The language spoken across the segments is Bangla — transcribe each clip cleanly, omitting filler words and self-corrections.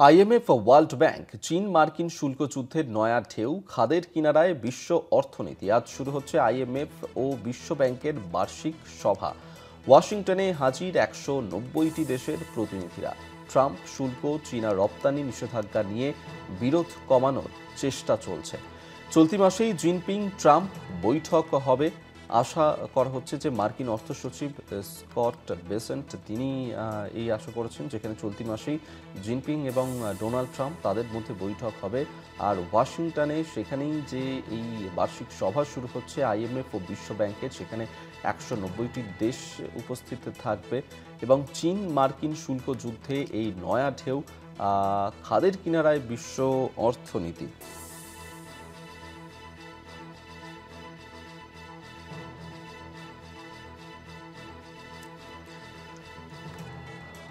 আইএমএফ ও ওয়ার্ল্ড ব্যাংক চীন মার্কিন শুল্ক যুদ্ধের নয়া ঢেউ খাদের কিনারায় বিশ্ব অর্থনীতি। আজ শুরু হচ্ছে আইএমএফ ও বিশ্ব ব্যাংকের বার্ষিক সভা। ওয়াশিংটনে হাজির 190টি দেশের প্রতিনিধিরা। ট্রাম্প শুল্ক, চীনা রপ্তানি নিষেধাজ্ঞা নিয়ে বিরোধ কমানোর চেষ্টা চলছে। চলতি মাসেই জিনপিং ট্রাম্প বৈঠক হবে। আশা করা হচ্ছে যে মার্কিন অর্থ সচিব স্কট বেসেন্ট তিনি এই আশা করেছেন, যেখানে চলতি মাসেই জিনপিং এবং ডোনাল্ড ট্রাম্প তাদের মধ্যে বৈঠক হবে। আর ওয়াশিংটনে সেখানেই যে এই বার্ষিক সভা শুরু হচ্ছে আইএমএফ ও বিশ্ব ব্যাংকের, সেখানে 190টি দেশ উপস্থিত থাকবে। এবং চীন মার্কিন শুল্ক যুদ্ধে এই নয়া ঢেউ, খাদের কিনারায় বিশ্ব অর্থনীতি।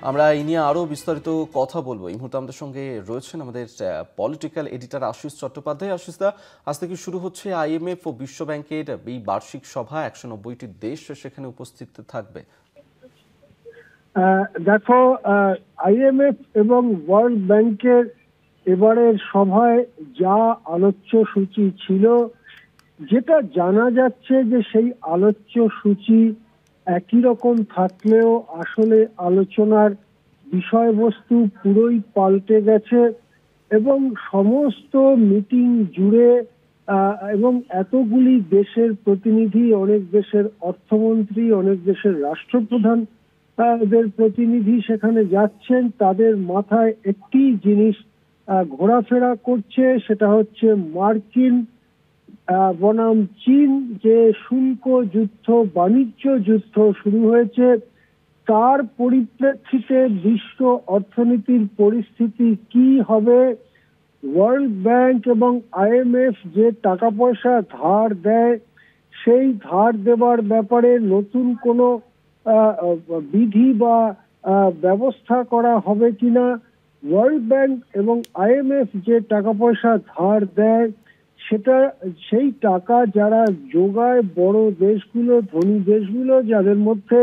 আমরা এই নিয়ে আরও বিস্তারিত কথা বলবো। এই মুহূর্তে আমাদের সঙ্গে রয়েছেন আমাদের পলিটিক্যাল এডিটর আশিস চট্টোপাধ্যায়। আশিসদা, আজ থেকে শুরু হচ্ছে আইএমএফ ও বিশ্ব ব্যাংকের এই বার্ষিক সভা। 190টি দেশ সেখানে উপস্থিত থাকবে। দেখো, আইএমএফ এবং ওয়ার্ল্ড ব্যাংকের এবারের সভায় যা আলোচ্য সূচি ছিল, যেটা জানা যাচ্ছে যে সেই আলোচ্য সূচি একই রকম থাকলেও আসলে আলোচনার বিষয়বস্তু পুরোই পাল্টে গেছে। এবং সমস্ত মিটিং জুড়ে এবং এতগুলি দেশের প্রতিনিধি, অনেক দেশের অর্থমন্ত্রী, অনেক দেশের রাষ্ট্রপ্রধান এদের প্রতিনিধি সেখানে যাচ্ছেন, তাদের মাথায় একটি জিনিস ঘোরাফেরা করছে, সেটা হচ্ছে মার্কিন বনাম চীন যে শুল্ক যুদ্ধ, বাণিজ্য যুদ্ধ শুরু হয়েছে, তার পরিপ্রেক্ষিতে বিশ্ব অর্থনীতির পরিস্থিতি কি হবে। ওয়ার্ল্ড ব্যাংক এবং আইএমএফ যে টাকা পয়সা ধার দেয়, সেই ধার দেবার ব্যাপারে নতুন কোনো বিধি বা ব্যবস্থা করা হবে কিনা। ওয়ার্ল্ড ব্যাংক এবং আইএমএফ যে টাকা পয়সা ধার দেয়, সেই টাকা যারা যোগায়, বড় দেশগুলো, ধনী দেশগুলো, যাদের মধ্যে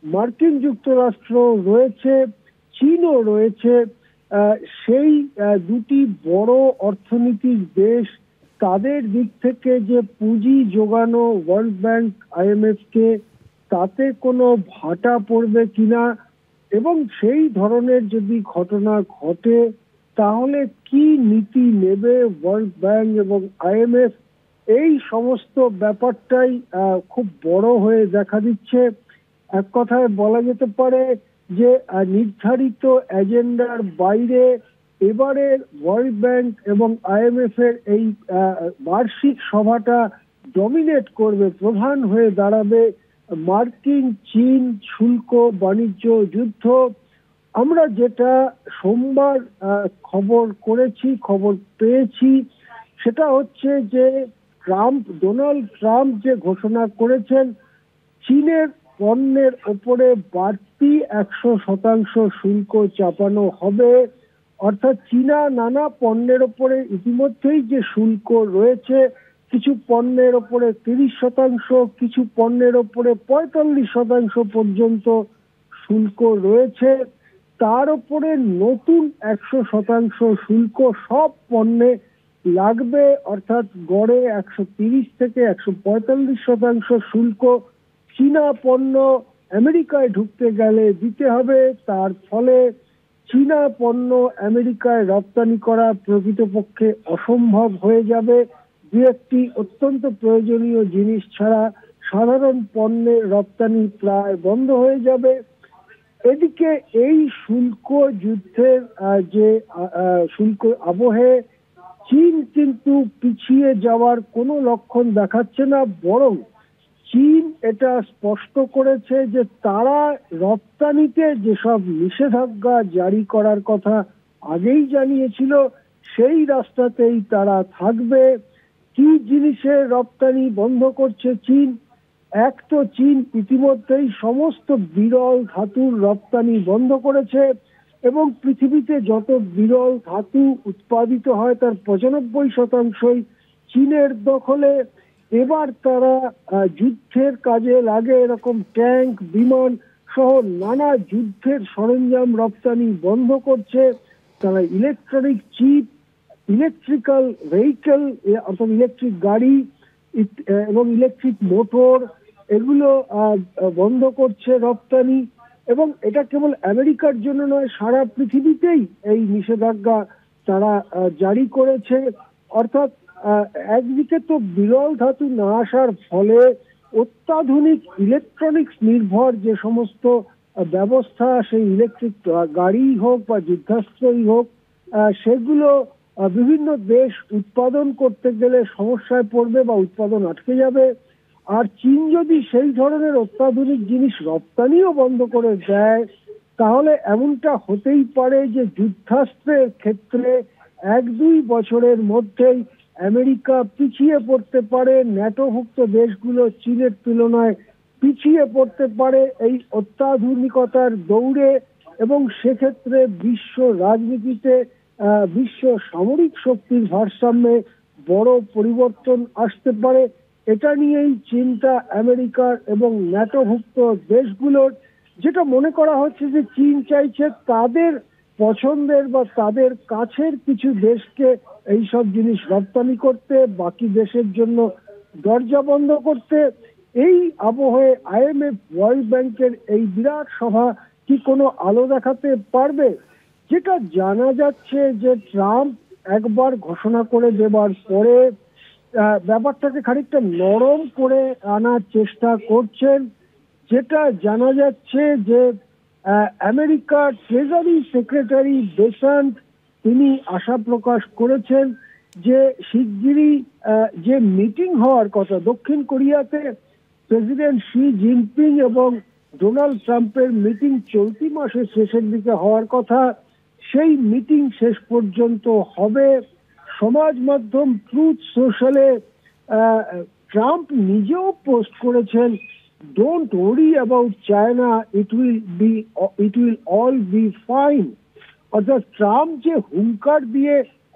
মার্কিন যুক্তরাষ্ট্র রয়েছে, চীনও রয়েছে, সেই দুটি বড় অর্থনীতির দেশ, তাদের দিক থেকে যে পুঁজি যোগানো ওয়ার্ল্ড ব্যাংক আইএমএফ কে, তাতে কোনো ভাটা পড়বে কিনা, এবং সেই ধরনের যদি ঘটনা ঘটে তাহলে কি নীতি নেবে ওয়ার্ল্ড ব্যাংক এবং আইএমএফ, এই সমস্ত ব্যাপারটাই খুব বড় হয়ে দেখা দিচ্ছে। এক কথায় বলা যেতে পারে যে নির্ধারিত এজেন্ডার বাইরে এবারে ওয়ার্ল্ড ব্যাংক এবং আইএমএফ এর এই বার্ষিক সভাটা ডমিনেট করবে, প্রধান হয়ে দাঁড়াবে মার্কিন চীন শুল্ক বাণিজ্য যুদ্ধ। আমরা যেটা সোমবার খবর পেয়েছি, সেটা হচ্ছে যে ডোনাল্ড ট্রাম্প যে ঘোষণা করেছেন চীনের পণ্যের ওপরে বাড়তি 100% শুল্ক চাপানো হবে। অর্থাৎ চীনা নানা পণ্যের ওপরে ইতিমধ্যেই যে শুল্ক রয়েছে, কিছু পণ্যের ওপরে 30%, কিছু পণ্যের ওপরে 45% পর্যন্ত শুল্ক রয়েছে, তার উপরে নতুন 100% শুল্ক সব পণ্যে লাগবে। অর্থাৎ গড়ে 130 থেকে 145% শুল্ক চীনা পণ্য আমেরিকায় ঢুকতে গেলে দিতে হবে। তার ফলে চীনা পণ্য আমেরিকায় রপ্তানি করা প্রকৃতপক্ষে অসম্ভব হয়ে যাবে। দু একটি অত্যন্ত প্রয়োজনীয় জিনিস ছাড়া সাধারণ পণ্যের রপ্তানি প্রায় বন্ধ হয়ে যাবে। এদিকে এই শুল্ক যুদ্ধের যে শুল্ক আবহে চীন কিন্তু পিছিয়ে যাওয়ার কোনো লক্ষণ দেখাচ্ছে না, বরং চীন এটা স্পষ্ট করেছে যে তারা রপ্তানিতে যেসব নিষেধাজ্ঞা জারি করার কথা আগেই জানিয়েছিল, সেই রাস্তাতেই তারা থাকবে। কি জিনিসের রপ্তানি বন্ধ করছে চীন? এক তো চীন ইতিমধ্যেই সমস্ত বিরল ধাতুর রপ্তানি বন্ধ করেছে, এবং পৃথিবীতে যত বিরল ধাতু উৎপাদিত হয় তার 95%ই চীনের দখলে। এবার তারা যুদ্ধের কাজে লাগে এরকম ট্যাঙ্ক, বিমান সহ নানা যুদ্ধের সরঞ্জাম রপ্তানি বন্ধ করছে। তারা ইলেকট্রনিক চিপ, ইলেকট্রিক্যাল ভেহিকেল অর্থাৎ ইলেকট্রিক গাড়ি এবং ইলেকট্রিক মোটর এগুলো বন্ধ করছে রপ্তানি। এবং এটা কেবল আমেরিকার জন্য নয়, সারা পৃথিবীতেই এই নিষেধাজ্ঞা তারা জারি করেছে। অর্থাৎ একদিকে তো বিরল ধাতু না আসার ফলে অত্যাধুনিক ইলেকট্রনিক্স নির্ভর যে সমস্ত ব্যবস্থা, সেই ইলেকট্রিক গাড়ি হোক বা যুদ্ধাস্ত্রই হোক, সেগুলো বিভিন্ন দেশ উৎপাদন করতে গেলে সমস্যায় পড়বে বা উৎপাদন আটকে যাবে। আর চীন যদি সেই ধরনের অত্যাধুনিক জিনিস রপ্তানিও বন্ধ করে দেয়, তাহলে এমনটা হতেই পারে যে যুদ্ধাস্ত্রের ক্ষেত্রে 1-2 বছরের মধ্যেই আমেরিকা পিছিয়ে পড়তে পারে, ন্যাটোভুক্ত দেশগুলো চীনের তুলনায় পিছিয়ে পড়তে পারে এই অত্যাধুনিকতার দৌড়ে। এবং সেক্ষেত্রে বিশ্ব রাজনীতিতে বিশ্ব সামরিক শক্তির ভারসাম্যে বড় পরিবর্তন আসতে পারে। এটা নিয়েই চিন্তা আমেরিকার এবং ন্যাটোভুক্ত দেশগুলোর। যেটা মনে করা হচ্ছে যে চীন চাইছে তাদের পছন্দের বা তাদের কাছের কিছু দেশকে এইসব জিনিস রপ্তানি করতে, বাকি দেশের জন্য দরজা বন্ধ করতে। এই আবহে IMF ওয়ার্ল্ড ব্যাংকের এই বিরাট সভা কি কোনো আলো দেখাতে পারবে? যেটা জানা যাচ্ছে যে ট্রাম্প একবার ঘোষণা করে দেবার পরে ব্যাপারটাকে খানিকটা নরম করে আনার চেষ্টা করছেন। যেটা জানা যাচ্ছে যে আমেরিকার ট্রেজারি সেক্রেটারি বেসান্ট তিনি আশা প্রকাশ করেছেন যে শিগগিরই যে মিটিং হওয়ার কথা দক্ষিণ কোরিয়াতে, প্রেসিডেন্ট শি জিনপিং এবং ডোনাল্ড ট্রাম্পের মিটিং চলতি মাসের শেষের দিকে হওয়ার কথা, সেই মিটিং শেষ পর্যন্ত হবে। সমাজ মাধ্যম ট্রুথ সোশ্যালে ট্রাম্প নিজেও পোস্ট করেছেন, don't worry about China, it will all be fine. অর্থাৎ ট্রাম্প যে হুঙ্কার দিয়ে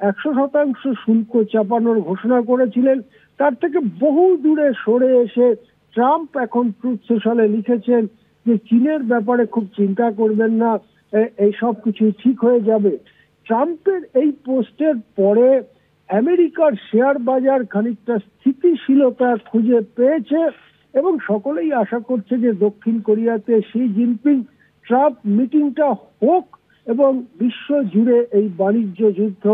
100% শুল্ক চাপানোর ঘোষণা করেছিলেন, তার থেকে বহু দূরে সরে এসে ট্রাম্প এখন ট্রুথ সোশ্যালে লিখেছেন যে চীনের ব্যাপারে খুব চিন্তা করবেন না, এই সব কিছু ঠিক হয়ে যাবে। ট্রাম্পের এই পোস্টের পরে আমেরিকার শেয়ার বাজার খানিকটা স্থিতিশীলতা খুঁজে পেয়েছে এবং সকলেই আশা করছে যে দক্ষিণ কোরিয়াতে শি জিনপিং ট্রাম্প মিটিংটা হোক এবং বিশ্ব জুড়ে এই বাণিজ্য যুদ্ধ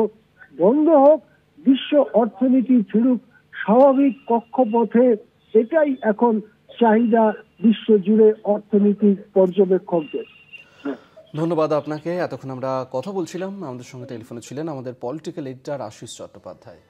বন্ধ হোক, বিশ্ব অর্থনীতি ফিরুক স্বাভাবিক কক্ষপথে। এটাই এখন চাহিদা বিশ্ব জুড়ে অর্থনীতির পর্যবেক্ষকদের। ধন্যবাদ আপনাকে। এতক্ষণ আমরা কথা বলছিলাম, আমাদের সঙ্গে টেলিফোনে ছিলেন আমাদের পলিটিক্যাল এডিটর আশিস চট্টোপাধ্যায়।